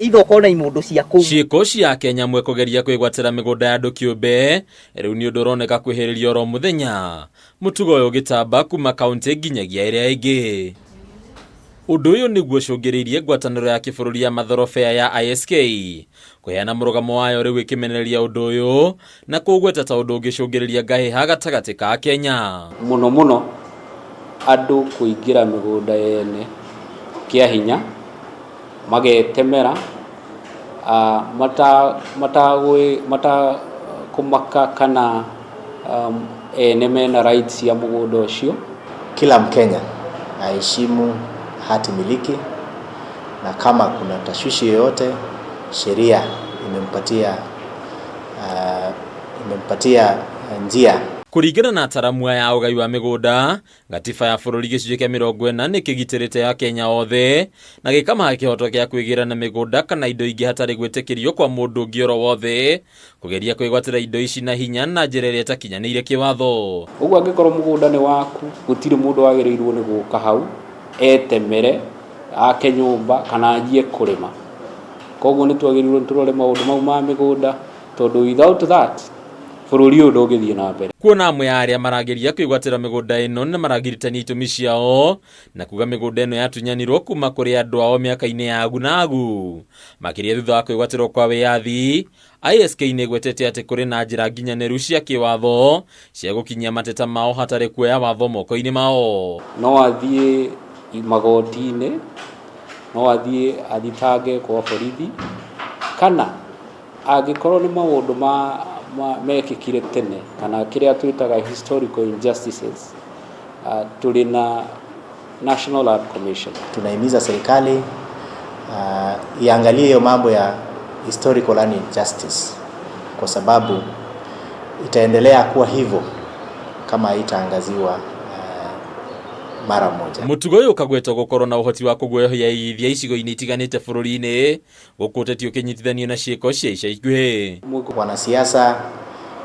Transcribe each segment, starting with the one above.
itho kona imundu cia ku ciiko cia Kenya mwe kugeria kwigwatira migunda ya andu kiumbe riu ni undu uroneka kwihiririo ro muthenya mutugo uyu gitamba kuma kaunti nginyagia iria ingi. Undu uyu niguo cungiriirie ngwataniro ya kibururi ya matharofea ya ISK kuheana murugamo wayo riu ikimenereria undu uyu na kugweta ta undu ungicungiriria ngahiha gatagati ka Kenya. Muno andu kuingira migunda yene kia hinya magetemera mata kumaka kana ene mena rights ya mugunda ucio. Kila Mkenya aheshimu hati miliki, na kama kuna tashwishi yoyote sheria imempatia njia. Kuringana na ataramu ya ugai wa migunda, gatiba ya bururi gicunjĩ kia 40 ni kigitirite ya Kenya othe na gikamaha kihoto gia kwigira na migunda kana indo ingi hatari gwitikirio kwa mundu ungi oro wothe kugeria kwigwatira indo ici na hinya na njira iria itakinyanĩire kiwatho. Uguo angikorwo mugunda ni waku, gutiri mundu wagirirwo ni guka hau etemere ake nyumba kana ajie kurima. Koguo ni twagirirwo turore maundu mau ma migunda tondu without that bururi uyu ndungithie na mbere. Kuona amwe ya aria marageria kwigwatira migunda ino na maragiritania itumi ciao na kuga migunda ino yatunyanirwo kuma kuri andu ao miaka-ini ya agu makiria thutha wa kwigwatirwo kwa wiyathi. ISK negwetete ati kuri na njira nginyaniru cia kiwatho cia gukinyia mateta mao hatari kuoya watho moko-ini mao. No athie magoti-ini, no athie athitange kwa borithi, kana angikorwo ni maundu mekikire tene kana kiria twitaga historical injustices, tuli na National Art Commission. Tunahimiza serikali iangalie hiyo mambo ya historical and injustice, kwa sababu itaendelea kuwa hivyo kama itaangaziwa mara moja. Mutugo uyu ukagwetwo gukorwo na uhoti wa kugwehoya ithia icigo-ini itiganite bururi-ini gukutetio kinyitithanio na ciiko cia ica ikuhi. Wanasiasa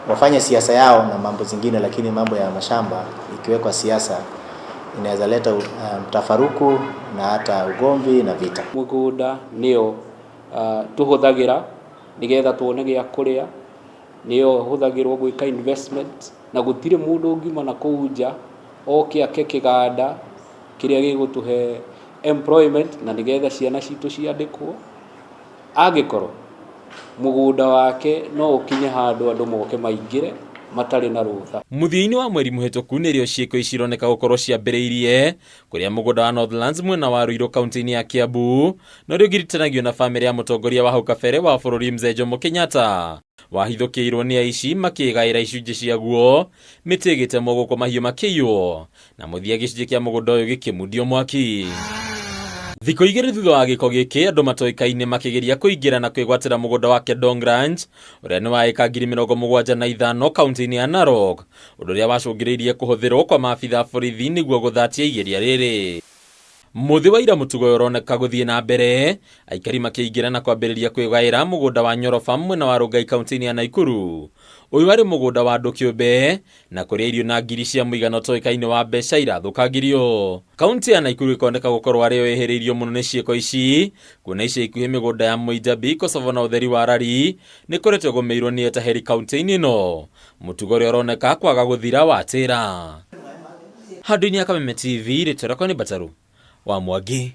wafanye siasa yao na mambo zingine, lakini mambo ya mashamba ikiwekwa siasa inaweza leta mtafaruku na hata ugomvi na vita. Mugunda nio tuhuthagira nigetha tuone gia kuria, nio huthagirwo gwika investment, na gutire mundu ungima na kuunja oke akekiganda kiria gigutuhe employment na nigetha ciana citu ciandikwo. Agikoro mugunda wake no ukinye handu andu moke maingire matari na rutha. Muthia-ini wa mweri muhituku nirio ciiko icironeka gukorwo ciambiriirie kuria mugunda wa Northlands mwena wa Ruiru kaunti-ini ya Kiambu no riu giritanagio na family ya mutongoria wa hau kabere wa bururi Mzee Jomo Kenyatta wahithukirwo ni aici makigaira icunjĩ ciaguo mĩtĩ ĩgĩtemwo gũkũ mahiũ makĩiywo na muthia gĩcunjĩ kia mugunda ũyũ gĩkĩmundio mwaki. Thikũ igĩrĩ thutha wa gĩko gĩkĩ, andũ matoĩkaine makĩgeria kũingĩra na kwĩgwatĩra mũgũnda wa Kedong Ranch ũrĩa nĩ wa ĩka 75,000 kaunti-inĩ ya Narok, ũndũ ũrĩa wacũngĩrĩirie kũhũthĩrwo kwa maabitha borithi nĩguo gũthatia igeria rĩrĩ. Muthi wa ira mutugo uroneka guthie na mbere, aikari makĩingĩra na kwambĩrĩria kwĩgaĩra mũgũnda wa Nyoro Farm mwena wa Rongai kaunti-inĩ ya Naikuru. Ũyũ warĩ mũgũnda wa andũ kĩũmbe na kũrĩa irio na ngiri cia mũigana ũtoĩkaine wa mbeca irathũkangirio. Kaunti ya Naikuru ikoneka gũkorwo arĩ yo ĩhĩrĩirio mũno nĩ ciĩko ici, kuona ica ikuhĩ mĩgũnda ya Moijabi, Kosovo na ũtheri wa Rari nĩ koretwo gũmĩirwo nĩ etaheri kaunti-inĩ ĩno, mũtugo ũrĩa ũroneka kwaga gũthira watĩra. Handũ-inĩ ya Kameme TV, rĩtwa rĩakwa nĩ Bataru wa Mwangi.